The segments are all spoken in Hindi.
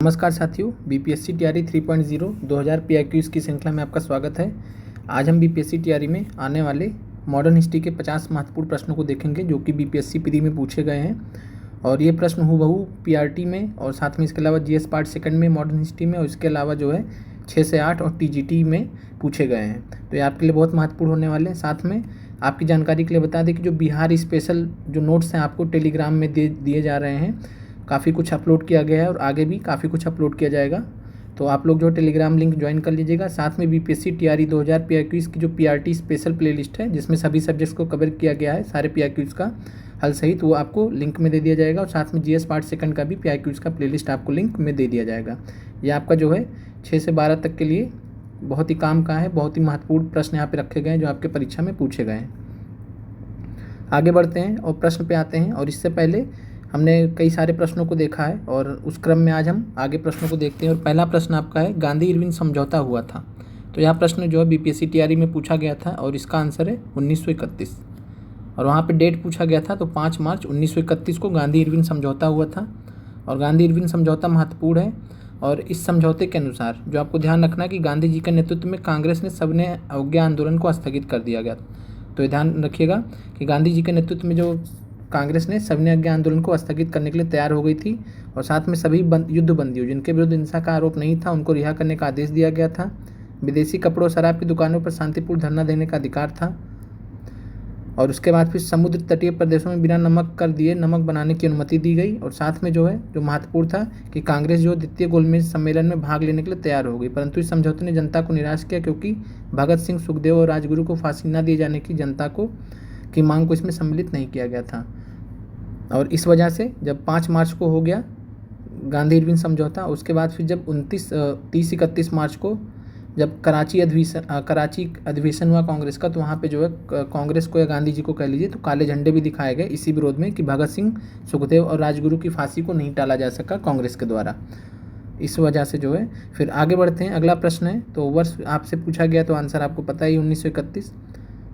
नमस्कार साथियों, बीपीएससी टीआरई 3.0 2000 पीआईक्यूज़ की श्रृंखला में आपका स्वागत है। आज हम बीपीएससी टीआरई में आने वाले मॉडर्न हिस्ट्री के 50 महत्वपूर्ण प्रश्नों को देखेंगे जो कि बीपीएससी प्री में पूछे गए हैं। और ये प्रश्न हूबहू पीआरटी में और साथ में इसके अलावा जीएस पार्ट सेकंड में मॉडर्न हिस्ट्री में और इसके अलावा जो है 6 से 8 और टीजीटी में पूछे गए हैं। तो ये आपके लिए बहुत महत्वपूर्ण होने वाले हैं। साथ में आपकी जानकारी के लिए बता दें कि जो बिहार स्पेशल जो नोट्स हैं आपको टेलीग्राम में दिए जा रहे हैं। काफ़ी कुछ अपलोड किया गया है और आगे भी काफ़ी कुछ अपलोड किया जाएगा। तो आप लोग जो टेलीग्राम लिंक ज्वाइन कर लीजिएगा। साथ में बीपीएससी टीआरई 2000 पीआईक्यूज़ की जो पीआरटी स्पेशल प्लेलिस्ट है जिसमें सभी सब्जेक्ट्स को कवर किया गया है, सारे पीआईक्यूज़ का हल सहित, वो आपको लिंक में दे दिया जाएगा। और साथ में जीएस पार्ट सेकंड का भी पीआईक्यूज़ का प्लेलिस्ट आपको लिंक में दे दिया जाएगा। ये आपका जो है 6 से 12 तक के लिए बहुत ही काम का है। बहुत ही महत्वपूर्ण प्रश्न यहाँ पे रखे गए हैं जो आपके परीक्षा में पूछे गए हैं। आगे बढ़ते हैं और प्रश्न पे आते हैं। और इससे पहले हमने कई सारे प्रश्नों को देखा है और उस क्रम में आज हम आगे प्रश्नों को देखते हैं। और पहला प्रश्न आपका है, गांधी इरविन समझौता हुआ था। तो यह प्रश्न जो है बीपीएससी टीआरई में पूछा गया था और इसका आंसर है 1931। और वहाँ पे डेट पूछा गया था तो 5 मार्च 1931 को गांधी इरविन समझौता हुआ था। और गांधी इरविन समझौता महत्वपूर्ण है। और इस समझौते के अनुसार जो आपको ध्यान रखना है कि गांधी जी के नेतृत्व में कांग्रेस ने सबने अवज्ञा आंदोलन को स्थगित कर दिया गया। तो ये ध्यान रखिएगा कि गांधी जी के नेतृत्व में जो कांग्रेस ने सबने अज्ञा आंदोलन को स्थगित करने के लिए तैयार हो गई थी। और साथ में सभी युद्ध बंदियों जिनके विरुद्ध हिंसा का आरोप नहीं था उनको रिहा करने का आदेश दिया गया था। विदेशी कपड़ों शराब की दुकानों पर शांतिपूर्ण धरना देने का अधिकार था। और उसके बाद फिर समुद्र तटीय प्रदेशों में बिना नमक कर दिए नमक बनाने की अनुमति दी गई। और साथ में जो है जो महत्वपूर्ण था कि कांग्रेस जो द्वितीय गोलमेज सम्मेलन में भाग लेने के लिए तैयार हो गई, परंतु इस समझौते ने जनता को निराश किया क्योंकि भगत सिंह, सुखदेव और राजगुरु को फांसी न दिए जाने की जनता की मांग को इसमें सम्मिलित नहीं किया गया था। और इस वजह से जब 5 मार्च को हो गया गांधी इरविन समझौता, उसके बाद फिर जब 30-31 मार्च को जब कराची अधिवेशन हुआ कांग्रेस का, तो वहाँ पे जो है कांग्रेस को या गांधी जी को कह लीजिए तो काले झंडे भी दिखाए गए इसी विरोध में कि भगत सिंह, सुखदेव और राजगुरु की फांसी को नहीं टाला जा सका कांग्रेस के द्वारा। इस वजह से जो है फिर आगे बढ़ते हैं। अगला प्रश्न है, तो वर्ष आपसे पूछा गया तो आंसर आपको पता ही 1931।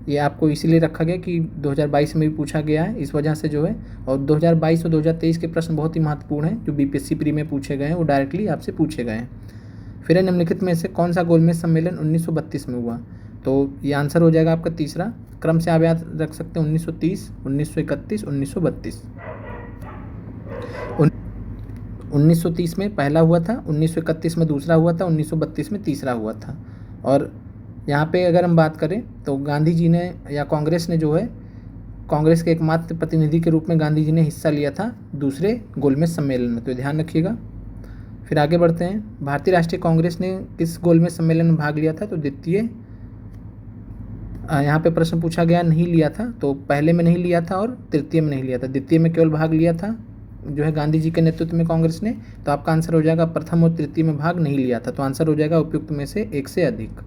ये आपको इसीलिए रखा गया कि 2022 में भी पूछा गया है, इस वजह से जो है। और 2022 और 2023 के प्रश्न बहुत ही महत्वपूर्ण हैं जो बीपीएससी प्री में पूछे गए हैं, वो डायरेक्टली आपसे पूछे गए हैं। फिर निम्नलिखित में से कौन सा गोलमेज सम्मेलन 1932 में हुआ? तो ये आंसर हो जाएगा आपका तीसरा। क्रम से आप याद रख सकते हैं 1930, 1931, 1932। 1930 में पहला हुआ था, 1931 में दूसरा हुआ था, 1932 में तीसरा हुआ था। और यहाँ पे अगर हम बात करें तो गांधी जी ने या कांग्रेस ने जो है कांग्रेस के एकमात्र प्रतिनिधि के रूप में गांधी जी ने हिस्सा लिया था दूसरे गोलमेज सम्मेलन में, तो ध्यान रखिएगा। फिर आगे बढ़ते हैं। भारतीय राष्ट्रीय कांग्रेस ने किस गोलमेज सम्मेलन में भाग लिया था? तो द्वितीय, यहाँ पे प्रश्न पूछा गया नहीं लिया था, तो पहले में नहीं लिया था और तृतीय में नहीं लिया था। द्वितीय में केवल भाग लिया था जो है गांधी जी के नेतृत्व में कांग्रेस ने, तो आपका आंसर हो जाएगा प्रथम और तृतीय में भाग नहीं लिया था। तो आंसर हो जाएगा उपयुक्त में से एक से अधिक।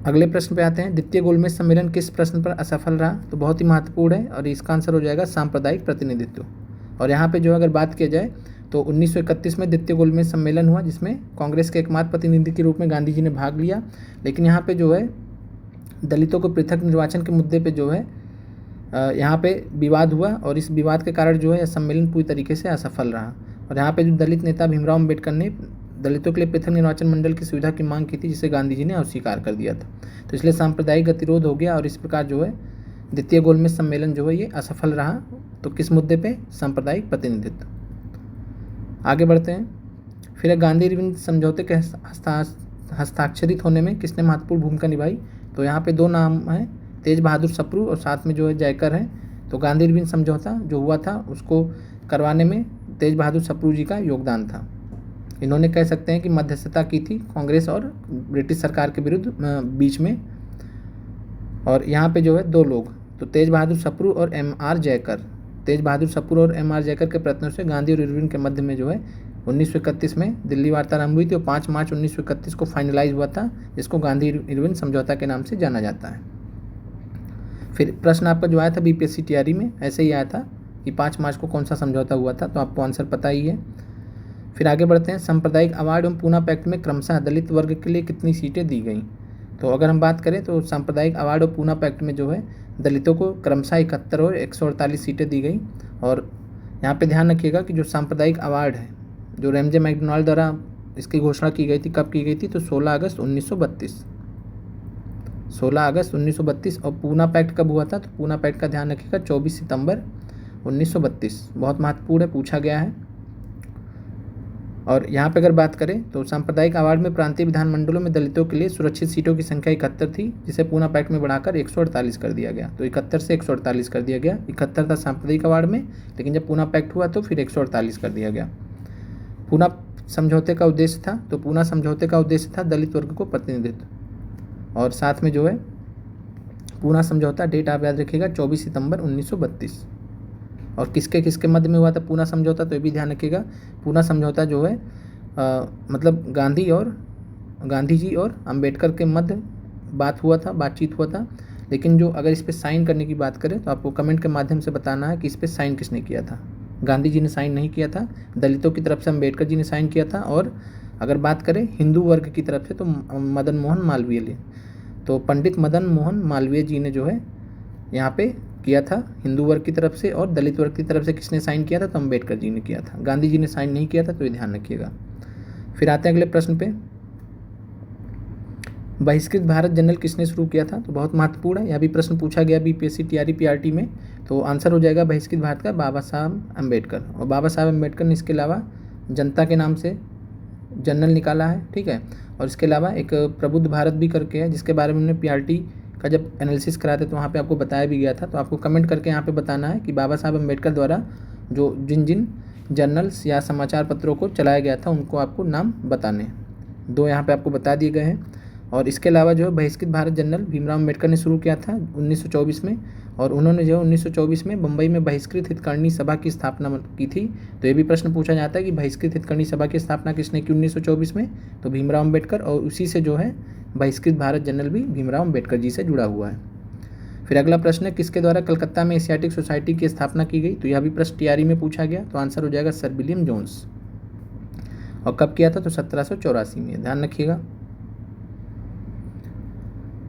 अगले प्रश्न पे आते हैं। द्वितीय गोलमेज सम्मेलन किस प्रश्न पर असफल रहा? तो बहुत ही महत्वपूर्ण है और इसका आंसर हो जाएगा सांप्रदायिक प्रतिनिधित्व। और यहाँ पे जो अगर बात किया जाए तो 1931 में द्वितीय गोलमेज सम्मेलन हुआ जिसमें कांग्रेस के एकमात्र प्रतिनिधि के रूप में गांधी जी ने भाग लिया। लेकिन यहाँ पे जो है दलितों को पृथक निर्वाचन के मुद्दे पे जो है यहाँ पे विवाद हुआ और इस विवाद के कारण जो है सम्मेलन पूरी तरीके से असफल रहा। और यहाँ पे जो दलित नेता भीमराव अम्बेडकर ने दलितों के लिए पृथक निर्वाचन मंडल की सुविधा की मांग की थी जिसे गांधी जी ने अस्वीकार कर दिया था। तो इसलिए सांप्रदायिक गतिरोध हो गया और इस प्रकार जो है द्वितीय गोलमेज सम्मेलन जो है ये असफल रहा। तो किस मुद्दे पे? सांप्रदायिक प्रतिनिधित्व। आगे बढ़ते हैं। फिर गांधी इरविन समझौते के हस्ताक्षरित होने में किसने महत्वपूर्ण भूमिका निभाई? तो यहाँ पे 2 नाम हैं, तेज बहादुर सप्रू और साथ में जो है जयकर हैं। तो गांधी इरविन समझौता जो हुआ था उसको करवाने में तेज बहादुर सप्रू जी का योगदान था। इन्होंने कह सकते हैं कि मध्यस्थता की थी कांग्रेस और ब्रिटिश सरकार के विरुद्ध बीच में। और यहाँ पे जो है 2 लोग, तो तेज बहादुर सप्रू और एम.आर. जयकर। तेज बहादुर सप्रू और एम.आर. जयकर के प्रयत्नों से गांधी और इरविन के मध्य में जो है 1931 में दिल्ली वार्ता आरंभ हुई थी और 5 मार्च 1931 को फाइनलाइज हुआ था, जिसको गांधी इरविन समझौता के नाम से जाना जाता है। फिर प्रश्न आपका जो आया था बीपीएससी टीआरई में ऐसे ही आया था कि 5 मार्च को कौन सा समझौता हुआ था, तो आपको आंसर पता ही है। फिर आगे बढ़ते हैं। सांप्रदायिक अवार्ड एवं पूना पैक्ट में क्रमशः दलित वर्ग के लिए कितनी सीटें दी गई? तो अगर हम बात करें तो सांप्रदायिक अवार्ड और पूना पैक्ट में जो है दलितों को क्रमशः 71 और 148 सीटें दी गई। और यहाँ पे ध्यान रखिएगा कि जो सांप्रदायिक अवार्ड है, जो रैमजे मैकडोनाल्ड द्वारा इसकी घोषणा की गई थी, कब की गई थी, तो 16 अगस्त 1932। 16 अगस्त 1932। और पूना पैक्ट कब हुआ था, तो पूना पैक्ट का ध्यान रखिएगा 24 सितंबर 1932। बहुत महत्वपूर्ण है, पूछा गया है। और यहाँ पे अगर बात करें तो सांप्रदायिक अवार्ड में प्रांतीय विधानमंडलों में दलितों के लिए सुरक्षित सीटों की संख्या 71 थी, जिसे पूना पैक्ट में बढ़ाकर 148 कर दिया गया। तो 71 से 148 कर दिया गया। 71 था सांप्रदायिक अवार्ड में, लेकिन जब पूना पैक्ट हुआ तो फिर 148 कर दिया गया। पूना समझौते का उद्देश्य था, तो पूना समझौते का उद्देश्य था दलित वर्ग को प्रतिनिधित्व। और साथ में जो है पूना समझौता, डेट आप याद रखिएगा 24 सितंबर 1932। और किसके किसके मध्य में हुआ था पूना समझौता, तो ये भी ध्यान रखिएगा। पूना समझौता जो है मतलब गांधी जी और अंबेडकर के मध्य बातचीत हुआ था। लेकिन जो अगर इस पर साइन करने की बात करें तो आपको कमेंट के माध्यम से बताना है कि इस पर साइन किसने किया था। गांधी जी ने साइन नहीं किया था, दलितों की तरफ से अंबेडकर जी ने साइन किया था। और अगर बात करें हिंदू वर्ग की तरफ से तो मदन मोहन मालवीय ने, तो पंडित मदन मोहन मालवीय जी ने जो है यहाँ पे किया था हिंदू वर्ग की तरफ से। और दलित वर्ग की तरफ से किसने साइन किया था, तो अंबेडकर जी ने किया था। गांधी जी ने साइन नहीं किया था, तो ये ध्यान रखिएगा। फिर आते हैं अगले प्रश्न पे, बहिष्कृत भारत जनरल किसने शुरू किया था, तो बहुत महत्वपूर्ण है। यह भी प्रश्न पूछा गया बीपीएससी टीआरई पीआरटी में। तो आंसर हो जाएगा बहिष्कृत भारत का बाबा साहब अम्बेडकर। और बाबा साहब अम्बेडकर ने इसके अलावा जनता के नाम से जनरल निकाला है, ठीक है। और इसके अलावा एक प्रबुद्ध भारत भी करके है, जिसके बारे में हमने पीआरटी का जब एनालिसिस कराया था तो वहाँ पे आपको बताया भी गया था। तो आपको कमेंट करके यहाँ पे बताना है कि बाबा साहब अम्बेडकर द्वारा जो जिन जिन जर्नल्स या समाचार पत्रों को चलाया गया था उनको आपको नाम बताने हैं। 2 यहाँ पे आपको बता दिए गए हैं। और इसके अलावा जो है बहिष्कृत भारत जनरल भीमराव अम्बेडकर ने शुरू किया था 1924 में। और उन्होंने जो 1924 में बम्बई में बहिष्कृत हितकर्णी सभा की स्थापना की थी। तो ये भी प्रश्न पूछा जाता है कि बहिष्कृत हितकर्णी सभा की स्थापना किसने की 1924 में, तो भीमराव अम्बेडकर। और उसी से जो है बहिष्कृत भारत जनरल भी भीमराव अम्बेडकर जी से जुड़ा हुआ है। फिर अगला प्रश्न है, किसके द्वारा कलकत्ता में एशियाटिक सोसाइटी की स्थापना की गई, तो यह भी प्रश्न टीआरई में पूछा गया। तो आंसर हो जाएगा सर विलियम जोन्स। और कब किया था, तो 1784 में, ध्यान रखिएगा।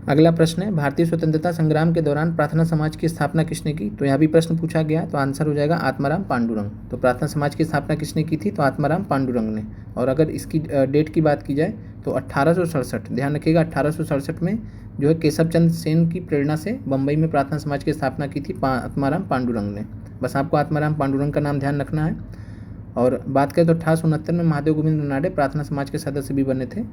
अगला प्रश्न है, भारतीय स्वतंत्रता संग्राम के दौरान प्रार्थना समाज की स्थापना किसने की, तो यह भी प्रश्न पूछा गया। तो आंसर हो जाएगा आत्माराम पांडुरंग। तो प्रार्थना समाज की स्थापना किसने की थी, तो आत्माराम पांडुरंग ने। और अगर इसकी डेट की बात की जाए तो 1867, ध्यान रखिएगा 1867 में जो है केशव चंद्र सेन की प्रेरणा से बम्बई में प्रार्थना समाज की स्थापना की थी आत्माराम पांडुरंग ने। बस आपको आत्माराम पांडुरंग का नाम ध्यान रखना है। और बात करें तो 1869 में महादेव गोविंद रनाडे प्रार्थना समाज के सदस्य भी बने थे।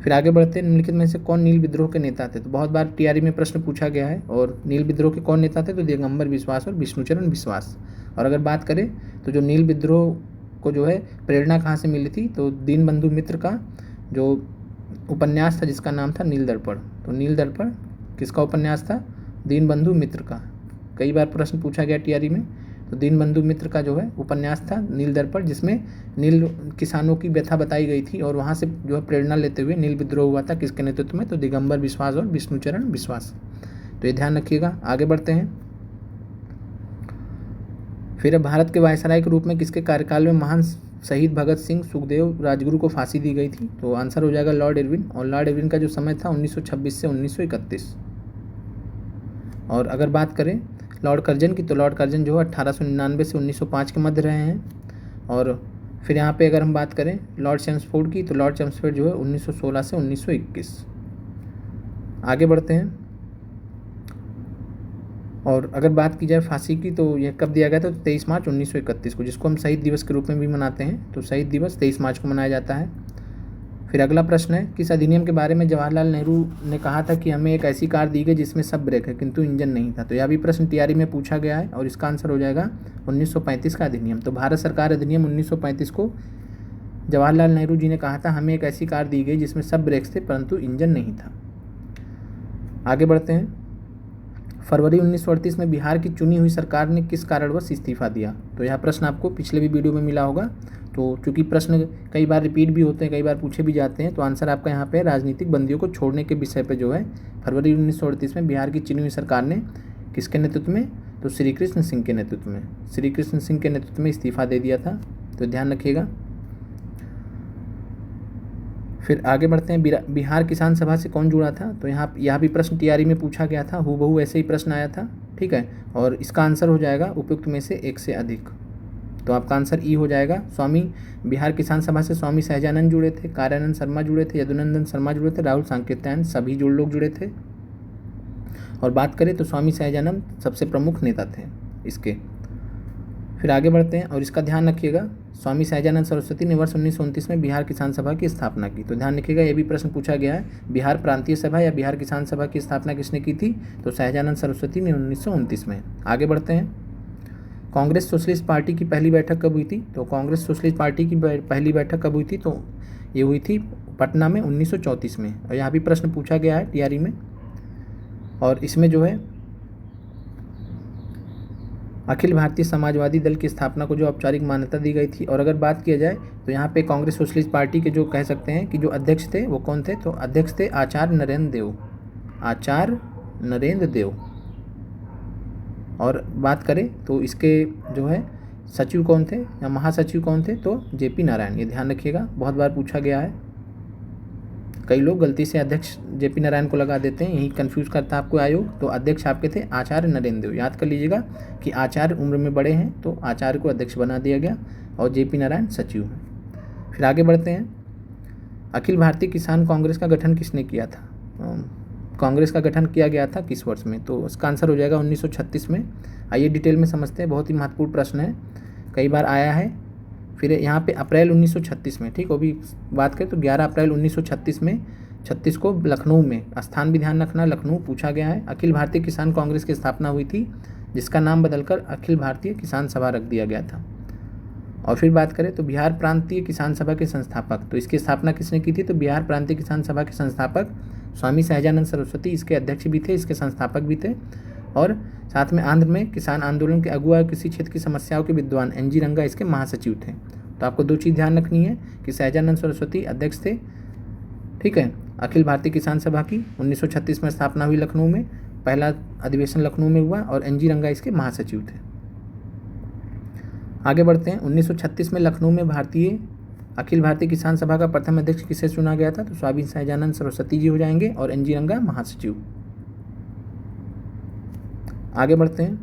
फिर आगे बढ़ते हैं, निम्नलिखित में से कौन नील विद्रोह के नेता थे, तो बहुत बार टीआरई में प्रश्न पूछा गया है। और नील विद्रोह के कौन नेता थे, तो दिगंबर बिश्वास और विष्णुचरण विश्वास। और अगर बात करें तो जो नील विद्रोह को जो है प्रेरणा कहाँ से मिली थी, तो दीनबंधु मित्र का जो उपन्यास था जिसका नाम था नील दर्पण। तो नील दर्पण किसका उपन्यास था, दीनबंधु मित्र का। कई बार प्रश्न पूछा गया टीआरई में। तो दीनबंधु मित्र का जो है उपन्यास था नील दर्पण, जिसमें नील किसानों की व्यथा बताई गई थी। और वहाँ से जो है प्रेरणा लेते हुए नील विद्रोह हुआ था, किसके नेतृत्व में, तो दिगंबर बिश्वास और विष्णुचरण विश्वास। तो ये ध्यान रखिएगा। आगे बढ़ते हैं। फिर भारत के वायसराय के रूप में किसके कार्यकाल में महान शहीद भगत सिंह सुखदेव राजगुरु को फांसी दी गई थी, तो आंसर हो जाएगा लॉर्ड इरविन। और लॉर्ड इरविन का जो समय था 1926 से 1931। और अगर बात करें लॉर्ड कर्जन की, तो लॉर्ड कर्जन जो है 1899 से 1905 के मध्य रहे हैं। और फिर यहाँ पे अगर हम बात करें लॉर्ड चेम्सफोर्ड की, तो लॉर्ड चेम्सफोर्ड जो है 1916 से 1921। आगे बढ़ते हैं। और अगर बात की जाए फांसी की, तो यह कब दिया गया था, तो 23 मार्च 1931 को, जिसको हम शहीद दिवस के रूप में भी मनाते हैं। तो शहीद दिवस 23 मार्च को मनाया जाता है। फिर अगला प्रश्न है, किस अधिनियम के बारे में जवाहरलाल नेहरू ने कहा था कि हमें एक ऐसी कार दी गई जिसमें सब ब्रेक है किंतु इंजन नहीं था, तो यह भी प्रश्न टीआरई में पूछा गया है। और इसका आंसर हो जाएगा 1935 का अधिनियम। तो भारत सरकार अधिनियम 1935 को जवाहरलाल नेहरू जी ने कहा था हमें एक ऐसी कार दी गई जिसमें सब ब्रेक्स थे परंतु इंजन नहीं था। आगे बढ़ते हैं। फरवरी 1938 में बिहार की चुनी हुई सरकार ने किस कारणवश इस्तीफा दिया, तो यह प्रश्न आपको पिछले भी वीडियो में मिला होगा। तो चूंकि प्रश्न कई बार रिपीट भी होते हैं, कई बार पूछे भी जाते हैं, तो आंसर आपका यहाँ पे राजनीतिक बंदियों को छोड़ने के विषय पे जो है फरवरी 1938 में बिहार की चुनी हुई सरकार ने किसके नेतृत्व में, तो श्री कृष्ण सिंह के नेतृत्व में इस्तीफा दे दिया था। तो ध्यान रखिएगा। फिर आगे बढ़ते हैं। बिहार किसान सभा से कौन जुड़ा था, तो यहाँ भी प्रश्न टीआरई में पूछा गया था, हूबहू ऐसे ही प्रश्न आया था। ठीक है। और इसका आंसर हो जाएगा उपयुक्त में से एक से अधिक। तो आपका आंसर ई हो जाएगा। स्वामी बिहार किसान सभा से स्वामी सहजानंद जुड़े थे, कार्यानंद शर्मा जुड़े थे, यदुनंदन शर्मा जुड़े थे, राहुल सांकेत्यायन, सभी लोग जुड़े थे। और बात करें तो स्वामी सहजानंद सबसे प्रमुख नेता थे इसके। फिर आगे बढ़ते हैं और इसका ध्यान रखिएगा, स्वामी सहजानंद सरस्वती ने वर्ष 1929 में बिहार किसान सभा की स्थापना की। तो ध्यान रखिएगा, ये भी प्रश्न पूछा गया है, बिहार प्रांतीय सभा या बिहार किसान सभा की स्थापना किसने की थी? तो सहजानंद सरस्वती ने 1929 में। आगे बढ़ते हैं, कांग्रेस सोशलिस्ट पार्टी की पहली बैठक कब हुई थी? तो कांग्रेस सोशलिस्ट पार्टी की पहली बैठक कब हुई थी? तो ये हुई थी पटना में 1934 में। और यहाँ भी प्रश्न पूछा गया है टीआरई में। और इसमें जो है अखिल भारतीय समाजवादी दल की स्थापना को जो औपचारिक मान्यता दी गई थी। और अगर बात किया जाए तो यहाँ पे कांग्रेस सोशलिस्ट पार्टी के जो कह सकते हैं कि जो अध्यक्ष थे वो कौन थे? तो अध्यक्ष थे आचार्य नरेंद्र देव, आचार्य नरेंद्र देव। और बात करें तो इसके जो है सचिव कौन थे या महासचिव कौन थे? तो जेपी नारायण। ये ध्यान रखिएगा, बहुत बार पूछा गया है। कई लोग गलती से अध्यक्ष जेपी नारायण को लगा देते हैं, यही कंफ्यूज करता है आपको आयोग। तो अध्यक्ष आपके थे आचार्य नरेंद्र देव। याद कर लीजिएगा कि आचार्य उम्र में बड़े हैं तो आचार्य को अध्यक्ष बना दिया गया और जेपी नारायण सचिव हैं। फिर आगे बढ़ते हैं, अखिल भारतीय किसान कांग्रेस का गठन किसने किया था? कांग्रेस का गठन किया गया था किस वर्ष में? तो इसका आंसर हो जाएगा 1936 में। आइए डिटेल में समझते हैं, बहुत ही महत्वपूर्ण प्रश्न है, कई बार आया है। फिर यहाँ पे अप्रैल 1936 में, ठीक, वो भी बात करें तो 11 अप्रैल 1936 में, 36 को लखनऊ में, स्थान भी ध्यान रखना, लखनऊ पूछा गया है। अखिल भारतीय किसान कांग्रेस की स्थापना हुई थी, जिसका नाम बदलकर अखिल भारतीय किसान सभा रख दिया गया था। और फिर बात करें तो बिहार प्रांतीय किसान सभा के संस्थापक, तो इसकी स्थापना किसने की थी? तो बिहार प्रांतीय किसान सभा के संस्थापक स्वामी सहजानंद सरस्वती इसके अध्यक्ष भी थे, इसके संस्थापक भी थे। और साथ में आंध्र में किसान आंदोलन के अगुआ और किसी क्षेत्र की समस्याओं के विद्वान एनजी रंगा इसके महासचिव थे। तो आपको दो चीज़ ध्यान रखनी है कि सहजानंद सरस्वती अध्यक्ष थे, ठीक है, अखिल भारतीय किसान सभा की 1936 में स्थापना हुई लखनऊ में, पहला अधिवेशन लखनऊ में हुआ और एनजी रंगा इसके महासचिव थे। आगे बढ़ते हैं, 1936 में लखनऊ में अखिल भारतीय किसान सभा का प्रथम अध्यक्ष किसे चुना गया था? तो स्वामी सहजानंद सरस्वती जी हो जाएंगे और एनजी रंगा महासचिव। आगे बढ़ते हैं,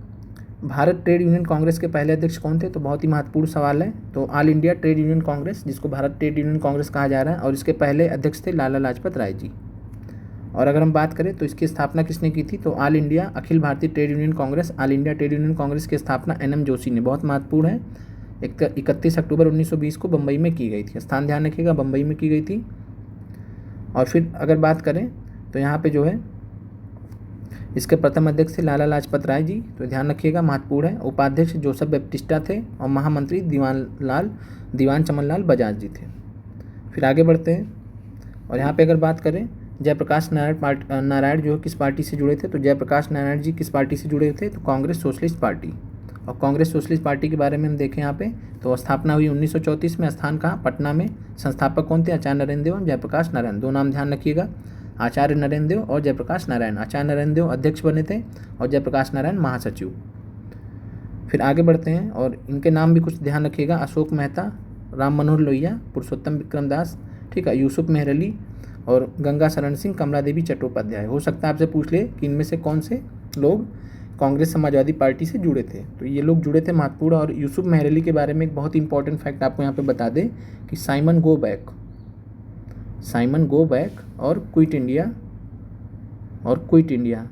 भारत ट्रेड यूनियन कांग्रेस के पहले अध्यक्ष कौन थे? तो बहुत ही महत्वपूर्ण सवाल है। तो All India trade union Congress, जिसको भारत ट्रेड यूनियन कांग्रेस कहा जा रहा है, और इसके पहले अध्यक्ष थे लाला लाजपत राय जी। और अगर हम बात करें तो इसकी स्थापना किसने की थी? तो All India Akhil Bharatiya trade union Congress, all India trade union Congress की स्थापना एनएम जोशी ने, बहुत महत्वपूर्ण है, 31 अक्टूबर 1920 को बम्बई में की गई थी। स्थान ध्यान रखिएगा, बम्बई में की गई थी। और फिर अगर बात करें तो यहाँ पे जो है इसके प्रथम अध्यक्ष थे लाला लाजपत राय जी, तो ध्यान रखिएगा, महत्वपूर्ण है। उपाध्यक्ष जोसेफ बैप्टिस्टा थे और महामंत्री दीवान चमन लाल बजाज जी थे। फिर आगे बढ़ते हैं और यहाँ पे अगर बात करें जयप्रकाश नारायण जो किस पार्टी से जुड़े थे? तो जयप्रकाश नारायण जी किस पार्टी से जुड़े थे? तो कांग्रेस सोशलिस्ट पार्टी। और कांग्रेस सोशलिस्ट पार्टी के बारे में हम देखें यहाँ पे तो स्थापना हुई 1934 में, स्थान कहाँ? पटना में। संस्थापक कौन थे? आचार्य नरेंद्र देव और जयप्रकाश नारायण। दो नाम ध्यान रखिएगा, आचार्य नरेंद्र देव और जयप्रकाश नारायण। आचार्य नरेंद्र देव अध्यक्ष बने थे और जयप्रकाश नारायण महासचिव। फिर आगे बढ़ते हैं और इनके नाम भी कुछ ध्यान रखिएगा, अशोक मेहता, राम मनोहर लोहिया, पुरुषोत्तम विक्रम दास, ठीक है, यूसुफ मेहरली और गंगा शरण सिंह, कमला देवी चट्टोपाध्याय। हो सकता है आपसे पूछ ले कि इनमें से कौन से लोग कांग्रेस समाजवादी पार्टी से जुड़े थे, तो ये लोग जुड़े थे, महत्वपूर्ण। और यूसुफ मेहरली के बारे में एक बहुत इंपॉर्टेंट फैक्ट आपको यहाँ पे बता दें कि साइमन गो बैक और क्विट इंडिया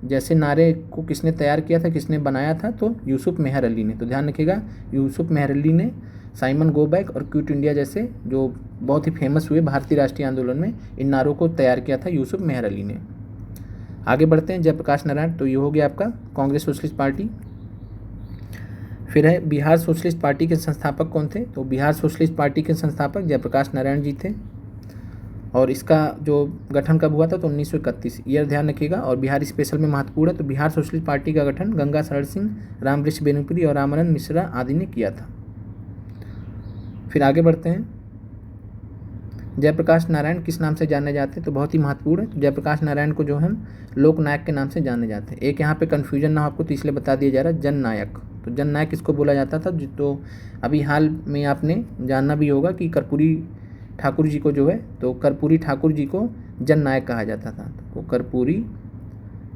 जैसे नारे को किसने तैयार किया था, किसने बनाया था? तो यूसुफ मेहर अली ने। तो ध्यान रखिएगा, यूसुफ मेहर अली ने साइमन गो बैक और क्विट इंडिया जैसे जो बहुत ही फेमस हुए भारतीय राष्ट्रीय आंदोलन में, इन नारों को तैयार किया था यूसुफ मेहर अली ने। आगे बढ़ते हैं, जयप्रकाश नारायण, तो ये हो गया आपका कांग्रेस सोशलिस्ट पार्टी। फिर है बिहार सोशलिस्ट पार्टी के संस्थापक कौन थे? तो बिहार सोशलिस्ट पार्टी के संस्थापक जयप्रकाश नारायण जी थे। और इसका जो गठन कब हुआ था? तो 1931, ईयर ध्यान रखिएगा। और बिहार स्पेशल में महत्वपूर्ण है, तो बिहार सोशलिस्ट पार्टी का गठन गंगा शरण सिंह, रामवृक्ष बेनीपुरी और रामानंद मिश्रा आदि ने किया था। फिर आगे बढ़ते हैं, जयप्रकाश नारायण किस नाम से जाने जाते हैं? तो बहुत ही महत्वपूर्ण है, तो जयप्रकाश नारायण को जो हम लोक नायक के नाम से जाने जाते हैं। एक यहाँ पे कन्फ्यूजन ना हो आपको, तो इसलिए बता दिया जा रहा है जन नायक। तो जन नायक किसको बोला जाता था? तो अभी हाल में आपने जानना भी होगा कि कर्पूरी ठाकुर जी को जो है, तो कर्पूरी ठाकुर जी को जन नायक कहा जाता था। तो कर्पूरी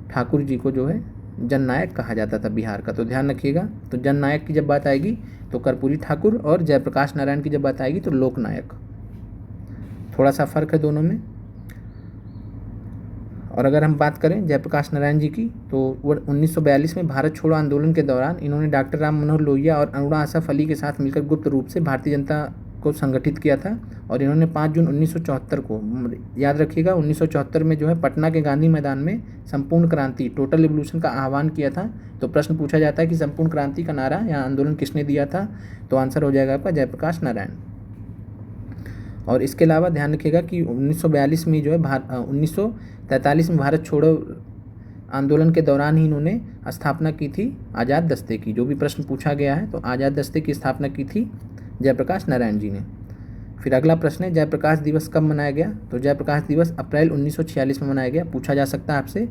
ठाकुर जी को जो है जननायक कहा जाता था बिहार का। तो ध्यान रखिएगा, तो जननायक की जब बात आएगी तो कर्पूरी ठाकुर, और जयप्रकाश नारायण की जब बात आएगी तो लोकनायक। थोड़ा सा फर्क है दोनों में। और अगर हम बात करें जयप्रकाश नारायण जी की, तो वो 1942 में भारत छोड़ो आंदोलन के दौरान इन्होंने डॉक्टर राम मनोहर लोहिया और अरुणा आसफ अली के साथ मिलकर गुप्त रूप से भारतीय जनता को संगठित किया था। और इन्होंने 5 जून 1974 को, याद रखिएगा, 1974 में जो है पटना के गांधी मैदान में संपूर्ण क्रांति, टोटल रिवोल्यूशन का आह्वान किया था। तो प्रश्न पूछा जाता है कि संपूर्ण क्रांति का नारा या आंदोलन किसने दिया था, तो आंसर हो जाएगा आपका जयप्रकाश नारायण। और इसके अलावा ध्यान रखिएगा कि 1942 में जो है 1943 में भारत छोड़ो आंदोलन के दौरान ही इन्होंने स्थापना की थी आज़ाद दस्ते की। जो भी प्रश्न पूछा गया है तो आज़ाद दस्ते की स्थापना की थी जयप्रकाश नारायण जी ने। फिर अगला प्रश्न है जयप्रकाश दिवस कब मनाया गया, तो जयप्रकाश दिवस अप्रैल 1946 में मनाया गया। पूछा जा सकता है आपसे।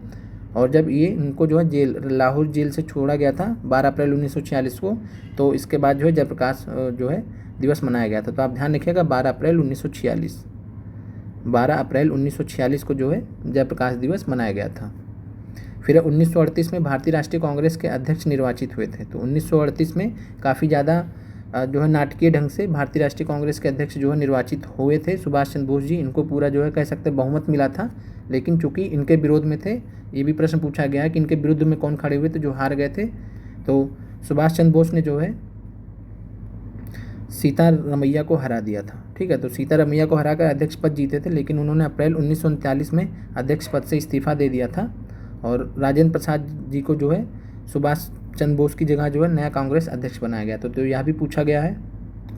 और जब ये इनको जो है लाहौर जेल से छोड़ा गया था 12 अप्रैल 1946 को, तो इसके बाद जो है जयप्रकाश जो है दिवस मनाया गया था। तो आप ध्यान रखिएगा 12 अप्रैल 1946, 12 अप्रैल 1946 को जो है जयप्रकाश दिवस मनाया गया था। फिर 1938 में भारतीय राष्ट्रीय कांग्रेस के अध्यक्ष निर्वाचित हुए थे। तो 1938 में काफ़ी ज़्यादा जो है नाटकीय ढंग से भारतीय राष्ट्रीय कांग्रेस के अध्यक्ष जो है निर्वाचित हुए थे सुभाष चंद्र बोस जी। इनको पूरा जो है कह सकते हैं बहुमत मिला था, लेकिन चूंकि इनके विरोध में थे, ये भी प्रश्न पूछा गया है कि इनके विरुद्ध में कौन खड़े हुए थे जो हार गए थे। तो सुभाष चंद्र बोस ने जो है सीतारमैया को हरा दिया था। ठीक है, तो सीतारमैया को हराकर अध्यक्ष पद जीते थे, लेकिन उन्होंने अप्रैल 1939 में अध्यक्ष पद से इस्तीफा दे दिया था। और राजेंद्र प्रसाद जी को जो है सुभाष चंद्र बोस की जगह जो है नया कांग्रेस अध्यक्ष बनाया गया। तो यह भी पूछा गया है।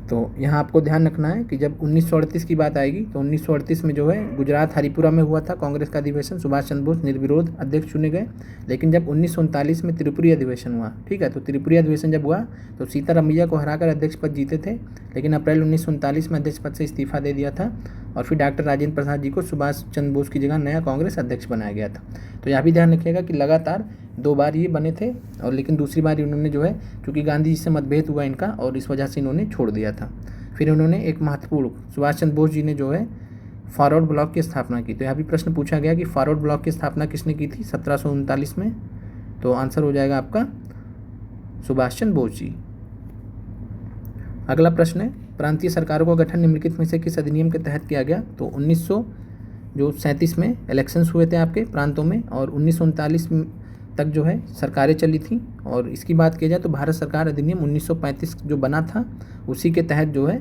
तो यहाँ आपको ध्यान रखना है कि जब 1938 की बात आएगी तो 1938 में जो है गुजरात हरिपुरा में हुआ था कांग्रेस का अधिवेशन। सुभाष चंद्र बोस निर्विरोध अध्यक्ष चुने गए। लेकिन जब 1939 में त्रिपुरी अधिवेशन हुआ, ठीक है, तो त्रिपुरी अधिवेशन जब हुआ तो सीतारमैया को हराकर अध्यक्ष पद जीते थे, लेकिन अप्रैल 1939 में अध्यक्ष पद से इस्तीफा दे दिया था। और फिर डॉक्टर राजेंद्र प्रसाद जी को सुभाष चंद्र बोस की जगह नया कांग्रेस अध्यक्ष बनाया गया था। तो यह भी ध्यान रखिएगा कि लगातार 2 बार ये बने थे, और लेकिन दूसरी बार इन्होंने जो है चूँकि गांधी जी से मतभेद हुआ इनका, और इस वजह से इन्होंने छोड़ दिया था। फिर उन्होंने एक महत्वपूर्ण, सुभाष चंद्र बोस जी ने जो है फॉरवर्ड ब्लॉक की स्थापना की। तो यहाँ भी प्रश्न पूछा गया कि फॉरवर्ड ब्लॉक की स्थापना किसने की थी 1739 में, तो आंसर हो जाएगा आपका सुभाष चंद्र बोस जी। अगला प्रश्न है प्रांतीय सरकारों का गठन निम्नलिखित में से किस अधिनियम के तहत किया गया। तो 1937 में इलेक्शंस हुए थे आपके प्रांतों में, और 1939 तक जो है सरकारें चली थी। और इसकी बात की जाए तो भारत सरकार अधिनियम 1935 जो बना था उसी के तहत जो है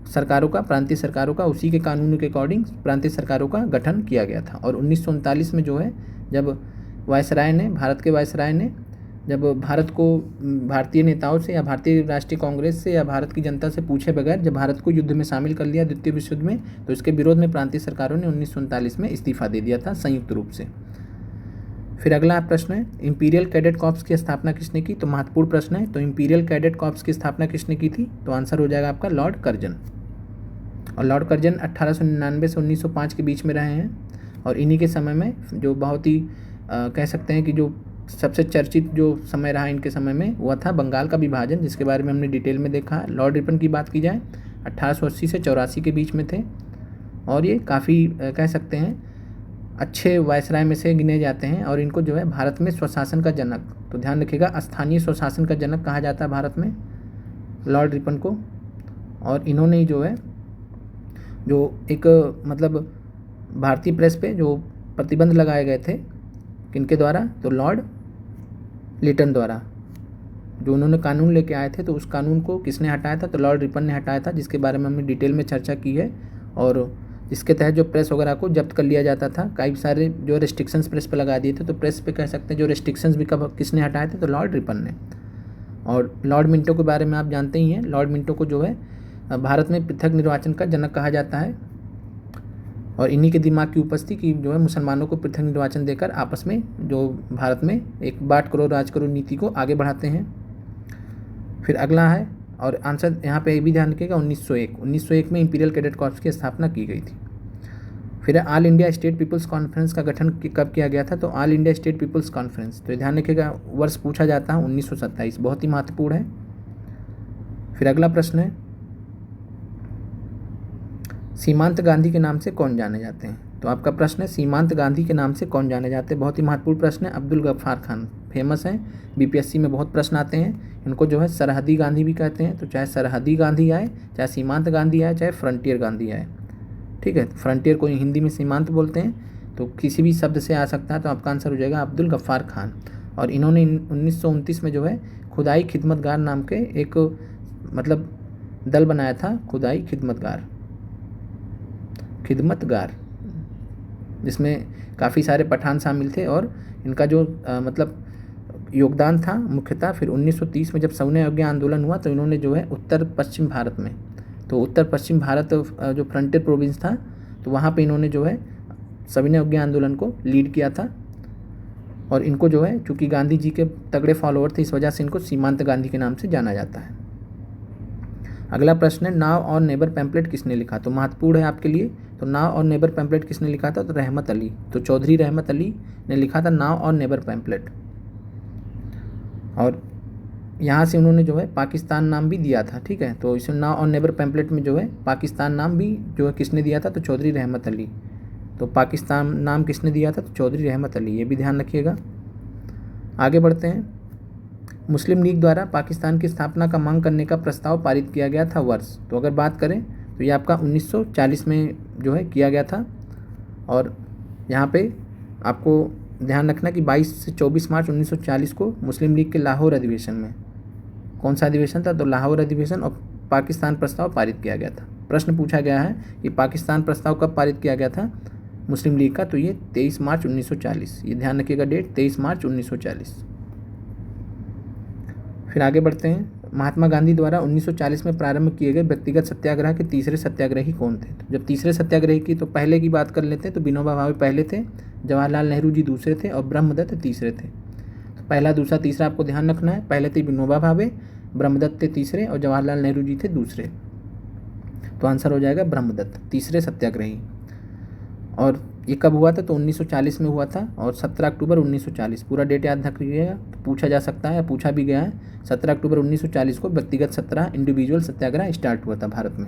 सरकारों का, प्रांतीय सरकारों का, उसी के कानून के अकॉर्डिंग प्रांतीय सरकारों का गठन किया गया था। और 1939 में जो है जब वायसराय ने, भारत के वायसराय ने जब भारत को भारतीय नेताओं से या भारतीय राष्ट्रीय कांग्रेस से या भारत की जनता से पूछे बगैर जब भारत को युद्ध में शामिल कर लिया द्वितीय विश्व युद्ध में, तो इसके विरोध में प्रांतीय सरकारों ने 1939 में इस्तीफा दे दिया था संयुक्त रूप से। फिर अगला प्रश्न है इंपीरियल कैडेट कॉर्प्स की स्थापना किसने की। तो महत्वपूर्ण प्रश्न है। तो इंपीरियल कैडेट कॉर्प्स की स्थापना किसने की थी, तो आंसर हो जाएगा आपका लॉर्ड कर्जन। और लॉर्ड कर्जन 1899 से 1905 के बीच में रहे हैं। और इन्हीं के समय में जो बहुत ही कह सकते हैं कि जो सबसे चर्चित जो समय रहा इनके समय में हुआ था बंगाल का विभाजन, जिसके बारे में हमने डिटेल में देखा है। लॉर्ड रिपन की बात की जाए 1880 से 84 के बीच में थे, और ये काफ़ी कह सकते हैं अच्छे वायसराय में से गिने जाते हैं। और इनको जो है भारत में स्वशासन का जनक, तो ध्यान रखिएगा स्थानीय स्वशासन का जनक कहा जाता है भारत में लॉर्ड रिपन को। और इन्होंने ही जो है जो एक मतलब भारतीय प्रेस पे जो प्रतिबंध लगाए गए थे किनके द्वारा, तो लॉर्ड लिटन द्वारा, जो उन्होंने कानून लेके आए थे, तो उस कानून को किसने हटाया था, तो लॉर्ड रिपन ने हटाया था, जिसके बारे में हमने डिटेल में चर्चा की है। और इसके तहत जो प्रेस वगैरह को जब्त कर लिया जाता था, कई सारे जो रेस्ट्रिक्शंस प्रेस पे लगा दिए थे। तो प्रेस पे कह सकते हैं जो रेस्ट्रिक्शंस भी कब किसने हटाए थे, तो लॉर्ड रिपन ने। और लॉर्ड मिंटो के बारे में आप जानते ही हैं। लॉर्ड मिंटो को जो है भारत में पृथक निर्वाचन का जनक कहा जाता है, और इन्हीं के दिमाग की उपस्थिति की जो है मुसलमानों को पृथक निर्वाचन देकर आपस में जो भारत में एक बांट करो राज करो नीति को आगे बढ़ाते हैं। फिर अगला है, और आंसर यहाँ पे भी ध्यान रखिएगा 1901 में इंपीरियल कैडेट कॉर्प्स की स्थापना की गई थी। फिर All India State People's Conference का गठन कब किया गया था, तो All India State People's Conference, तो ध्यान रखिएगा वर्ष पूछा जाता है 1927, बहुत ही महत्वपूर्ण है। फिर अगला प्रश्न है सीमांत गांधी के नाम से कौन जाने जाते हैं। तो आपका प्रश्न है सीमांत गांधी के नाम से कौन जाने जाते हैं। बहुत ही महत्वपूर्ण प्रश्न है। अब्दुल गफ्फार खान फेमस हैं, बीपीएससी में बहुत प्रश्न आते हैं। इनको जो है सरहदी गांधी भी कहते हैं। तो चाहे सरहदी गांधी आए, चाहे सीमांत गांधी आए, चाहे फ्रंटियर गांधी आए, ठीक है। फ्रंटियर को हिंदी में सीमांत बोलते हैं, तो किसी भी शब्द से आ सकता है। तो आपका आंसर हो जाएगा अब्दुल गफ्फार खान। और इन्होंने 1929 में जो है खुदाई खिदमतगार नाम के एक मतलब दल बनाया था, खुदाई खिदमतगार जिसमें काफ़ी सारे पठान शामिल थे। और इनका जो मतलब योगदान था मुख्यतः फिर 1930 में जब सविनय अवज्ञा आंदोलन हुआ तो इन्होंने जो है उत्तर पश्चिम भारत में, तो उत्तर पश्चिम भारत जो फ्रंटियर प्रोविंस था, तो वहाँ पे इन्होंने जो है सविनय अवज्ञा आंदोलन को लीड किया था। और इनको जो है चूँकि गांधी जी के तगड़े फॉलोअर थे, इस वजह से इनको सीमांत गांधी के नाम से जाना जाता है। अगला प्रश्न है नाव और नेबर पैम्पलेट किसने लिखा। तो महत्वपूर्ण है आपके लिए। तो नाव और नेबर पैम्पलेट किसने लिखा था, तो रहमत अली। तो चौधरी रहमत अली ने लिखा था नाव और नेबर पैम्पलेट। और यहाँ से उन्होंने जो है पाकिस्तान नाम भी दिया था, ठीक है। तो इस नाव और नेबर पैम्पलेट में जो है पाकिस्तान नाम भी जो है किसने दिया था, तो चौधरी रहमत अली। तो पाकिस्तान नाम किसने दिया था, तो चौधरी रहमत अली, ये भी ध्यान रखिएगा। आगे बढ़ते हैं। मुस्लिम लीग द्वारा पाकिस्तान की स्थापना का मांग करने का प्रस्ताव पारित किया गया था वर्ष। तो अगर बात करें तो ये आपका 1940 में जो है किया गया था। और यहाँ पे आपको ध्यान रखना कि 22 से 24 मार्च 1940 को मुस्लिम लीग के लाहौर अधिवेशन में, कौन सा अधिवेशन था, तो लाहौर अधिवेशन और पाकिस्तान प्रस्ताव पारित किया गया था। प्रश्न पूछा गया है कि पाकिस्तान प्रस्ताव कब पारित किया गया था मुस्लिम लीग का, तो ये 23 मार्च 1940, ये ध्यान रखिएगा डेट 23 मार्च 1940। फिर आगे बढ़ते हैं। महात्मा गांधी द्वारा 1940 में प्रारंभ किए गए व्यक्तिगत सत्याग्रह के तीसरे सत्याग्रही कौन थे। तो जब तीसरे सत्याग्रही की तो पहले की बात कर लेते हैं, तो विनोबा भावे पहले थे, जवाहरलाल नेहरू जी दूसरे थे और ब्रह्मदत्त तीसरे थे। तो पहला दूसरा तीसरा आपको ध्यान रखना है। पहले थे विनोबा भावे, ब्रह्मदत्त थे तीसरे और जवाहरलाल नेहरू जी थे दूसरे। तो आंसर हो जाएगा ब्रह्मदत्त, तीसरे सत्याग्रही। और ये कब हुआ था, तो 1940 में हुआ था और 17 अक्टूबर 1940, पूरा डेट याद रखिएगा, पूछा जा सकता है या पूछा भी गया है। 17 अक्टूबर 1940 को व्यक्तिगत इंडिविजुअल सत्याग्रह स्टार्ट हुआ था भारत में।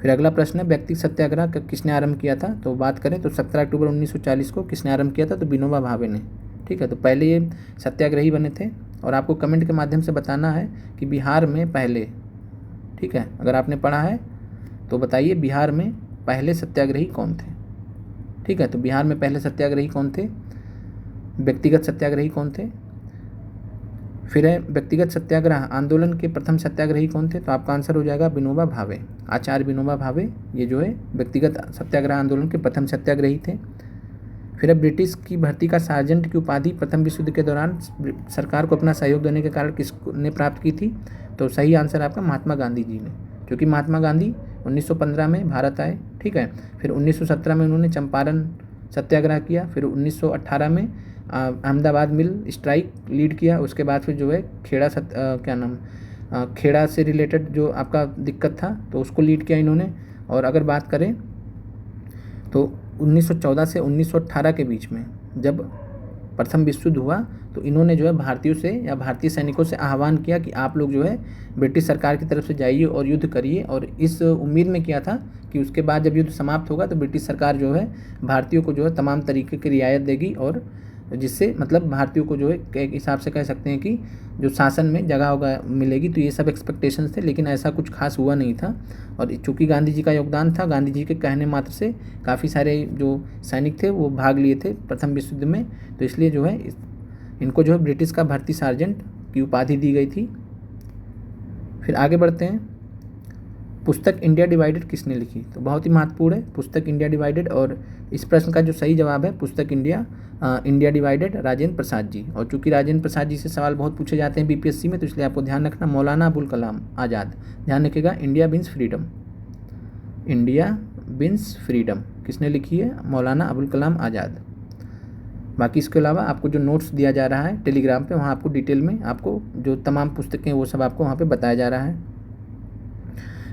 फिर अगला प्रश्न है व्यक्तिगत सत्याग्रह किसने आरंभ किया था। तो बात करें तो 17 अक्टूबर 1940 को किसने आरंभ किया था, तो विनोबा भावे ने, ठीक है। तो पहले ये सत्याग्रही बने थे। और आपको कमेंट के माध्यम से बताना है कि बिहार में पहले, ठीक है, अगर आपने पढ़ा है तो बताइए बिहार में पहले सत्याग्रही कौन थे, ठीक है। तो बिहार में पहले सत्याग्रही कौन थे, व्यक्तिगत सत्याग्रही कौन थे। फिर है व्यक्तिगत सत्याग्रह आंदोलन के प्रथम सत्याग्रही कौन थे। तो आपका आंसर हो जाएगा विनोबा भावे, आचार्य विनोबा भावे, ये जो है व्यक्तिगत सत्याग्रह आंदोलन के प्रथम सत्याग्रही थे। फिर है ब्रिटिश की भर्ती का सार्जेंट की उपाधि प्रथम विश्व युद्ध के दौरान सरकार को अपना सहयोग देने के कारण किसने प्राप्त की थी। तो सही आंसर आपका महात्मा गांधी जी ने, क्योंकि महात्मा गांधी 1915 में भारत आए, ठीक है। फिर 1917 में उन्होंने चंपारण सत्याग्रह किया। फिर 1918 में अहमदाबाद मिल स्ट्राइक लीड किया। उसके बाद फिर जो है खेड़ा से रिलेटेड जो आपका दिक्कत था तो उसको लीड किया इन्होंने। और अगर बात करें तो 1914 से 1918 के बीच में जब प्रथम विश्व युद्ध हुआ तो इन्होंने जो है भारतीयों से या भारतीय सैनिकों से आह्वान किया कि आप लोग जो है ब्रिटिश सरकार की तरफ से जाइए और युद्ध करिए। और इस उम्मीद में किया था कि उसके बाद जब युद्ध समाप्त होगा तो ब्रिटिश सरकार जो है भारतीयों को जो है तमाम तरीके की रियायत देगी, और जिससे मतलब भारतीयों को जो है एक हिसाब से कह सकते हैं कि जो शासन में जगह होगा मिलेगी। तो ये सब एक्सपेक्टेशंस थे, लेकिन ऐसा कुछ खास हुआ नहीं था। और चूँकि गांधी जी का योगदान था, गांधी जी के कहने मात्र से काफ़ी सारे जो सैनिक थे वो भाग लिए थे प्रथम विश्व युद्ध में, तो इसलिए जो है इनको जो है ब्रिटिश का भर्ती सार्जेंट की उपाधि दी गई थी। फिर आगे बढ़ते हैं। पुस्तक इंडिया डिवाइडेड किसने लिखी। तो बहुत ही महत्वपूर्ण है पुस्तक इंडिया डिवाइडेड, और इस प्रश्न का जो सही जवाब है पुस्तक इंडिया डिवाइडेड राजेंद्र प्रसाद जी। और चूंकि राजेंद्र प्रसाद जी से सवाल बहुत पूछे जाते हैं बीपीएससी में, तो इसलिए आपको ध्यान रखना मौलाना अबुल कलाम आज़ाद, ध्यान रखिएगा। India beans freedom, India beans freedom किसने लिखी है, मौलाना अबुल कलाम आज़ाद। बाकी इसके अलावा आपको जो नोट्स दिया जा रहा है टेलीग्राम पे, वहाँ आपको डिटेल में आपको जो तमाम पुस्तकें वो सब आपको वहाँ पे बताया जा रहा है।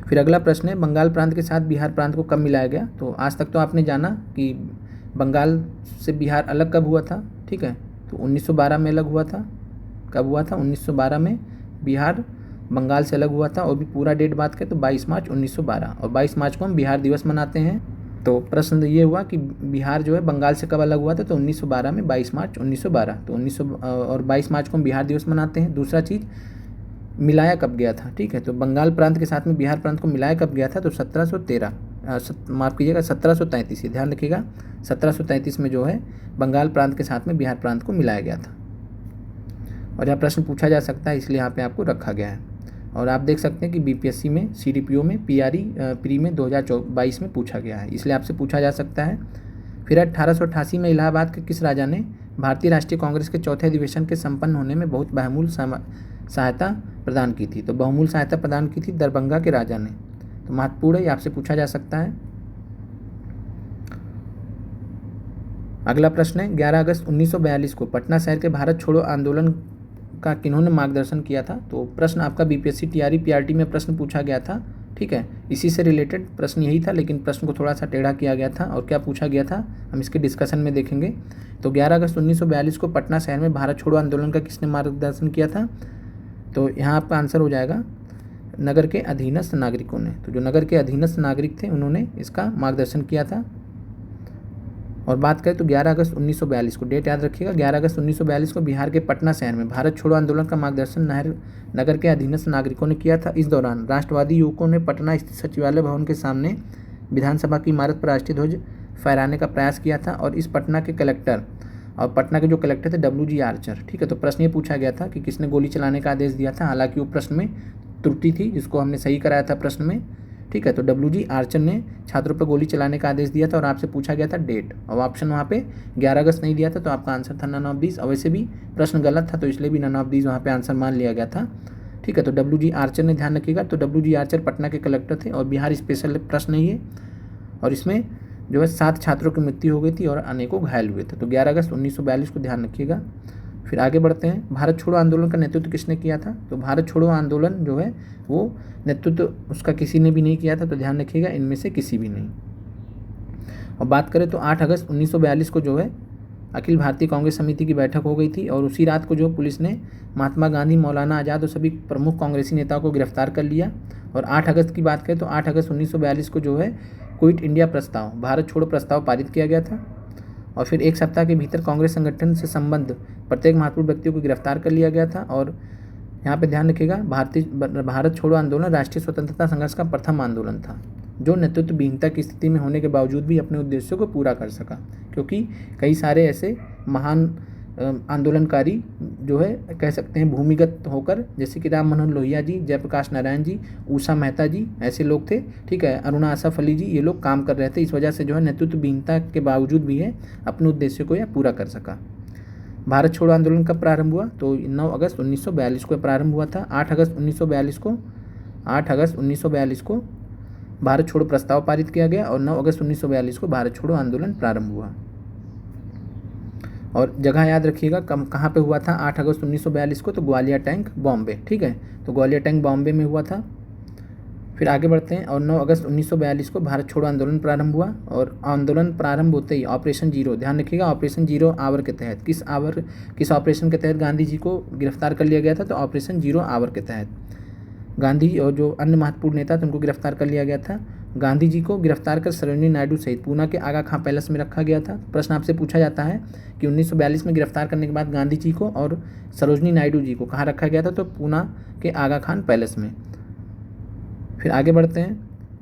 फिर अगला प्रश्न है बंगाल प्रांत के साथ बिहार प्रांत को कब मिलाया गया। तो आज तक तो आपने जाना कि बंगाल से बिहार अलग कब हुआ था, ठीक है। तो 1912 में अलग हुआ था। कब हुआ था, 1912 में बिहार बंगाल से अलग हुआ था। और भी पूरा डेट बात करें तो 22 मार्च 1912, और 22 मार्च को हम बिहार दिवस मनाते हैं। तो प्रश्न ये हुआ कि बिहार जो है बंगाल से कब अलग हुआ था, तो 1912 में 22 मार्च 1912। तो 22 मार्च को हम बिहार दिवस मनाते हैं। दूसरा चीज़, मिलाया कब गया था, ठीक है, तो बंगाल प्रांत के साथ में बिहार प्रांत को मिलाया कब गया था, तो 1713 माफ़ कीजिएगा 1733, ये ध्यान रखिएगा 1733 में जो है बंगाल प्रांत के साथ में बिहार प्रांत को मिलाया गया था। और यह प्रश्न पूछा जा सकता है, इसलिए यहाँ पे आपको रखा गया है। और आप देख सकते हैं कि बीपीएससी में सीडीपीओ में प्री में 2022 में पूछा गया है, इसलिए आपसे पूछा जा सकता है। फिर 1888 में इलाहाबाद के किस राजा ने भारतीय राष्ट्रीय कांग्रेस के चौथे अधिवेशन के संपन्न होने में बहुत बहुमूल्य सहायता प्रदान की थी, तो बहुमूल्य सहायता प्रदान की थी दरभंगा के राजा ने। तो महत्वपूर्ण है, आपसे पूछा जा सकता है। अगला प्रश्न है, 11 अगस्त 1942 को पटना शहर के भारत छोड़ो आंदोलन का किन्होंने मार्गदर्शन किया था। तो प्रश्न आपका बीपीएससी टीआरई पीआरटी में प्रश्न पूछा गया था, ठीक है, इसी से रिलेटेड प्रश्न यही था, लेकिन प्रश्न को थोड़ा सा टेढ़ा किया गया था। और क्या पूछा गया था हम इसके डिस्कशन में देखेंगे। तो 11 अगस्त 1942 को पटना शहर में भारत छोड़ो आंदोलन का किसने मार्गदर्शन किया था, तो यहाँ आपका आंसर हो जाएगा नगर के अधीनस्थ नागरिकों ने। तो जो नगर के अधीनस्थ नागरिक थे उन्होंने इसका मार्गदर्शन किया था। और बात करें तो 11 अगस्त 1942 को, डेट याद रखिएगा, 11 अगस्त 1942 को बिहार के पटना शहर में भारत छोड़ो आंदोलन का मार्गदर्शन नगर के अधीनस्थ नागरिकों ने किया था। इस दौरान राष्ट्रवादी युवकों ने पटना स्थित सचिवालय भवन के सामने विधानसभा की इमारत पर राष्ट्रीय ध्वज फहराने का प्रयास किया था। और इस पटना के कलेक्टर और पटना के जो कलेक्टर थे WG आर्चर, ठीक है। तो प्रश्न ये पूछा गया था कि किसने गोली चलाने का आदेश दिया था, हालांकि वो प्रश्न में त्रुटि थी जिसको हमने सही कराया था प्रश्न में, ठीक है। तो WG आर्चर ने छात्रों पर गोली चलाने का आदेश दिया था। और आपसे पूछा गया था डेट, और ऑप्शन वहाँ पे 11 अगस्त नहीं दिया था, तो आपका आंसर था नन ऑफ दीज। और वैसे भी प्रश्न गलत था, तो इसलिए भी नन ऑफ दीज वहाँ पे आंसर मान लिया गया था, ठीक है। तो WG आर्चर ने, ध्यान रखिएगा, तो WG आर्चर पटना के कलेक्टर थे और बिहार स्पेशल प्रश्न है ये। और इसमें जो है 7 छात्रों की मृत्यु हो गई थी और अनेकों घायल हुए थे। तो 11 अगस्त 1942 को ध्यान रखिएगा। फिर आगे बढ़ते हैं, भारत छोड़ो आंदोलन का नेतृत्व किसने किया था। तो भारत छोड़ो आंदोलन जो है वो नेतृत्व उसका किसी ने भी नहीं किया था, तो ध्यान रखिएगा इनमें से किसी भी नहीं। और बात करें तो 8 अगस्त 1942 को जो है अखिल भारतीय कांग्रेस समिति की बैठक हो गई थी। और उसी रात को जो पुलिस ने महात्मा गांधी, मौलाना आज़ाद और सभी प्रमुख कांग्रेसी नेताओं को गिरफ्तार कर लिया। और 8 अगस्त की बात करें तो 8 अगस्त 1942 को जो है क्विट इंडिया प्रस्ताव, भारत छोड़ो प्रस्ताव पारित किया गया था। और फिर एक सप्ताह के भीतर कांग्रेस संगठन से संबद्ध प्रत्येक महत्वपूर्ण व्यक्तियों को गिरफ्तार कर लिया गया था। और यहाँ पे ध्यान रखिएगा, भारत छोड़ो आंदोलन राष्ट्रीय स्वतंत्रता संघर्ष का प्रथम आंदोलन था, जो नेतृत्वहीनता की स्थिति में होने के बावजूद भी अपने उद्देश्यों को पूरा कर सका, क्योंकि कई सारे ऐसे महान आंदोलनकारी जो है कह सकते हैं भूमिगत होकर, जैसे कि राम मनोहर लोहिया जी, जयप्रकाश नारायण जी, उषा मेहता जी, ऐसे लोग थे, ठीक है, अरुणा आसफ अली जी, ये लोग काम कर रहे थे। इस वजह से जो है नेतृत्वहीनता के बावजूद भी है अपने उद्देश्य को यह पूरा कर सका। भारत छोड़ो आंदोलन कब प्रारंभ हुआ, तो 9 अगस्त 1942 को प्रारंभ हुआ था। 8 अगस्त 1942 को भारत छोड़ो प्रस्ताव पारित किया गया और 9 अगस्त 1942 को भारत छोड़ो आंदोलन प्रारंभ हुआ। और जगह याद रखिएगा कहाँ पे हुआ था 8 अगस्त 1942 को, तो ग्वालियर टैंक बॉम्बे, ठीक है, तो ग्वालियर टैंक बॉम्बे में हुआ था। फिर आगे बढ़ते हैं, और 9 अगस्त 1942 को भारत छोड़ो आंदोलन प्रारंभ हुआ। और आंदोलन प्रारंभ होते ही ऑपरेशन जीरो, ध्यान रखिएगा, ऑपरेशन जीरो आवर के तहत किस ऑपरेशन के तहत गांधी जी को गिरफ्तार कर लिया गया था, तो ऑपरेशन जीरो आवर के तहत गांधी और जो अन्य महत्वपूर्ण नेता थे उनको गिरफ्तार कर लिया गया था। गांधी जी को गिरफ्तार कर सरोजिनी नायडू सहित पूना के आगा खां पैलेस में रखा गया था। प्रश्न आपसे पूछा जाता है कि 1942 में गिरफ्तार करने के बाद गांधी जी को और सरोजिनी नायडू जी को कहाँ रखा गया था, तो पूना के आगा खान पैलेस में। फिर आगे बढ़ते हैं,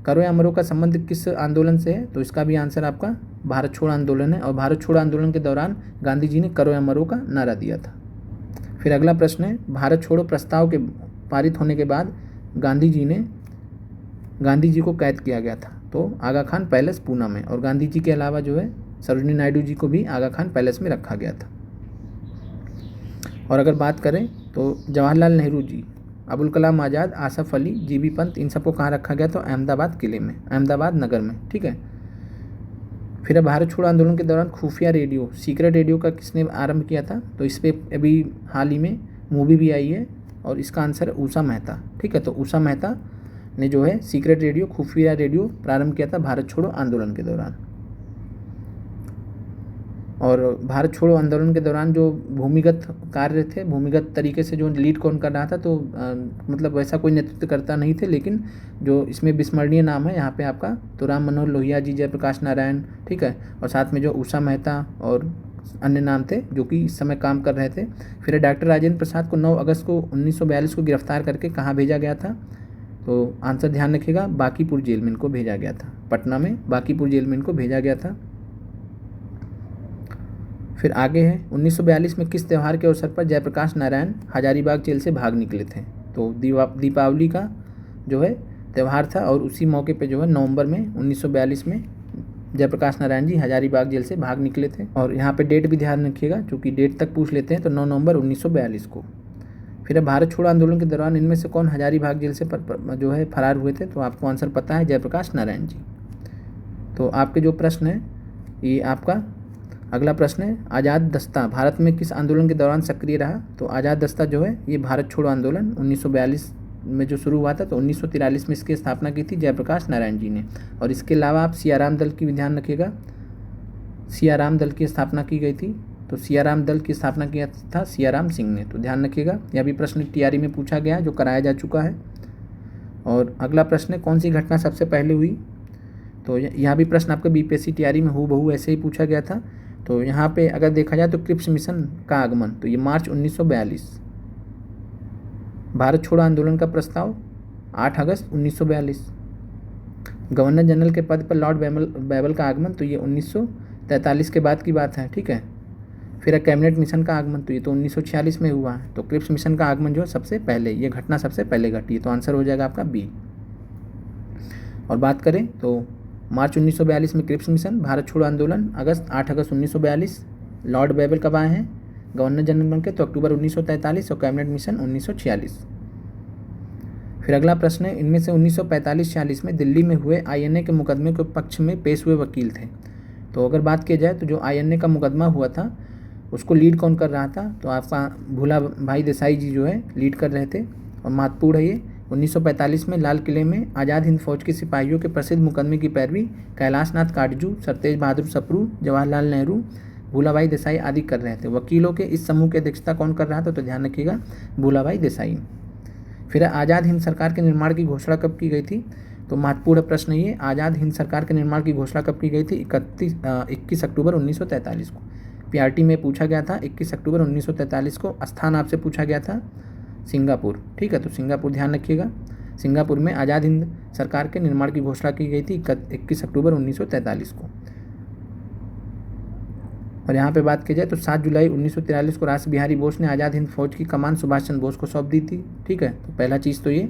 करो या मरो का संबंध किस आंदोलन से है, तो इसका भी आंसर आपका भारत छोड़ो आंदोलन है। और भारत छोड़ो आंदोलन के दौरान गांधी जी ने करो या मरो का नारा दिया था। फिर अगला प्रश्न है, भारत छोड़ो प्रस्ताव के पारित होने के बाद गांधी जी को कैद किया गया था, तो आगा खान पैलेस पूना में। और गांधी जी के अलावा जो है सरोजिनी नायडू जी को भी आगा खान पैलेस में रखा गया था। और अगर बात करें तो जवाहरलाल नेहरू जी, अबुल कलाम आज़ाद, आसफ अली, जीबी पंत, इन सबको कहाँ रखा गया, तो अहमदाबाद किले में, अहमदाबाद नगर में, ठीक है। फिर भारत छोड़ो आंदोलन के दौरान खुफिया रेडियो, सीक्रेट रेडियो का किसने आरंभ किया था, तो इस पर अभी हाल ही में मूवी भी आई है और इसका आंसर है उषा मेहता, ठीक है। तो उषा मेहता ने जो है सीक्रेट रेडियो, खुफिया रेडियो प्रारंभ किया था भारत छोड़ो आंदोलन के दौरान। और भारत छोड़ो आंदोलन के दौरान जो भूमिगत कार्य थे, भूमिगत तरीके से जो लीड कौन कर रहा था, तो मतलब वैसा कोई नेतृत्वकर्ता नहीं थे, लेकिन जो इसमें विस्मरणीय नाम है यहाँ पे आपका, तो राम मनोहर लोहिया जी, जयप्रकाश नारायण, ठीक है, और साथ में जो उषा मेहता और अन्य नाम थे जो कि इस समय काम कर रहे थे। फिर डॉक्टर राजेंद्र प्रसाद को 9 अगस्त को 1942 को गिरफ्तार करके कहाँ भेजा गया था, तो आंसर ध्यान रखिएगा, बांकीपुर जेल में इनको भेजा गया था, पटना में बांकीपुर जेल में इनको भेजा गया था। फिर आगे है 1942 में किस त्यौहार के अवसर पर जयप्रकाश नारायण हजारीबाग जेल से भाग निकले थे, तो दीपावली का जो है त्यौहार था, और उसी मौके पे जो है नवंबर में 1942 में जयप्रकाश नारायण जी हजारीबाग जेल से भाग निकले थे। और यहाँ पे डेट भी ध्यान रखिएगा, चूँकि डेट तक पूछ लेते हैं, तो 9 नवंबर 1942 को। फिर भारत छोड़ो आंदोलन के दौरान इनमें से कौन हजारीबाग जेल से जो है फरार हुए थे, तो आपको आंसर पता है, जयप्रकाश नारायण जी। तो आपके जो प्रश्न है ये आपका अगला प्रश्न है, आज़ाद दस्ता भारत में किस आंदोलन के दौरान सक्रिय रहा, तो आज़ाद दस्ता जो है ये भारत छोड़ो आंदोलन 1942 में जो शुरू हुआ था, तो 1943 में इसकी स्थापना की थी जयप्रकाश नारायण जी ने। और इसके अलावा आप सियाराम दल की भी ध्यान रखिएगा, सियाराम दल की स्थापना की गई थी, तो सियाराम दल की स्थापना किया था सियाराम सिंह ने, तो ध्यान रखिएगा, यह भी प्रश्न टीआरई में पूछा गया जो कराया जा चुका है। और अगला प्रश्न है, कौन सी घटना सबसे पहले हुई, तो यहाँ भी प्रश्न आपका बीपीएससी टीआरई में हूबहू ऐसे ही पूछा गया था। तो यहाँ पे अगर देखा जाए तो क्रिप्स मिशन का आगमन, तो ये मार्च 1942, भारत छोड़ो आंदोलन का प्रस्ताव 8 अगस्त 1942, गवर्नर जनरल के पद पर लॉर्ड बैबल का आगमन, तो ये 1943 के बाद की बात है, ठीक है। फिर कैबिनेट मिशन का आगमन, तो ये तो 1946 में हुआ है, तो क्रिप्स मिशन का आगमन जो है सबसे पहले, ये घटना सबसे पहले घटी है, तो आंसर हो जाएगा आपका बी। और बात करें तो मार्च 1942 में क्रिप्स मिशन, भारत छोड़ो आंदोलन 8 अगस्त 1942, लॉर्ड बैबल कब आए हैं गवर्नर जनरल बन के, तो अक्टूबर 1943, और कैबिनेट मिशन 1946। फिर अगला प्रश्न है, इनमें से 1945-46 में दिल्ली में हुए आईएनए के मुकदमे के पक्ष में पेश हुए वकील थे, तो अगर बात की जाए तो जो आईएनए का मुकदमा हुआ था उसको लीड कौन कर रहा था, तो आपका भूला भाई देसाई जी जो है लीड कर रहे थे। और महत्वपूर्ण है ये, 1945 में लाल किले में आज़ाद हिंद फौज के सिपाहियों के प्रसिद्ध मुकदमे की पैरवी कैलाश नाथ काटजू, सरतेज बहादुर सप्रू, जवाहरलाल नेहरू, भूलाभाई देसाई आदि कर रहे थे। वकीलों के इस समूह की अध्यक्षता कौन कर रहा था, तो ध्यान रखिएगा, भूलाभाई देसाई। फिर आज़ाद हिंद सरकार के निर्माण की घोषणा कब की गई थी, तो महत्वपूर्ण प्रश्न ये, आज़ाद हिंद सरकार के निर्माण की घोषणा कब की गई थी, 21 अक्टूबर 1943 को। पीआरटी में पूछा गया था 21 अक्टूबर 1943 को। स्थान आपसे पूछा गया था सिंगापुर, ठीक है, तो सिंगापुर ध्यान रखिएगा, सिंगापुर में आज़ाद हिंद सरकार के निर्माण की घोषणा की गई थी 21 अक्टूबर 1943 को। और यहाँ पे बात की जाए तो 7 जुलाई 1943 को रास बिहारी बोस ने आज़ाद हिंद फौज की कमान सुभाष चंद्र बोस को सौंप दी थी, ठीक है, तो पहला चीज़ तो ये।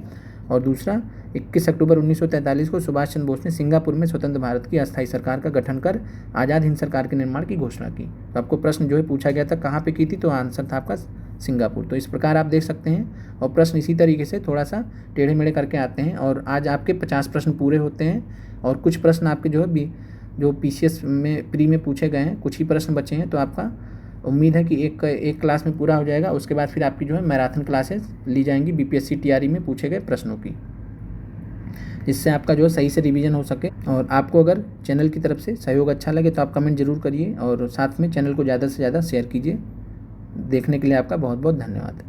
और दूसरा, 21 अक्टूबर 1943 को सुभाष चंद्र बोस ने सिंगापुर में स्वतंत्र भारत की अस्थायी सरकार का गठन कर आज़ाद हिंद सरकार के निर्माण की घोषणा की। तो आपको प्रश्न जो है पूछा गया था कहाँ पे की थी, तो आंसर था आपका सिंगापुर। तो इस प्रकार आप देख सकते हैं, और प्रश्न इसी तरीके से थोड़ा सा टेढ़े मेढ़े करके आते हैं। और आज आपके 50 प्रश्न पूरे होते हैं, और कुछ प्रश्न आपके जो है जो पीसीएस में प्री में पूछे गए हैं, कुछ ही प्रश्न बचे हैं, तो आपका उम्मीद है कि एक क्लास में पूरा हो जाएगा। उसके बाद फिर आपकी जो है मैराथन क्लासेस ली जाएंगी बीपीएससी टीआरई में पूछे गए प्रश्नों की, जिससे आपका जो है सही से रिवीजन हो सके। और आपको अगर चैनल की तरफ से सहयोग अच्छा लगे तो आप कमेंट जरूर करिए, और साथ में चैनल को ज़्यादा से ज़्यादा शेयर कीजिए। देखने के लिए आपका बहुत बहुत धन्यवाद।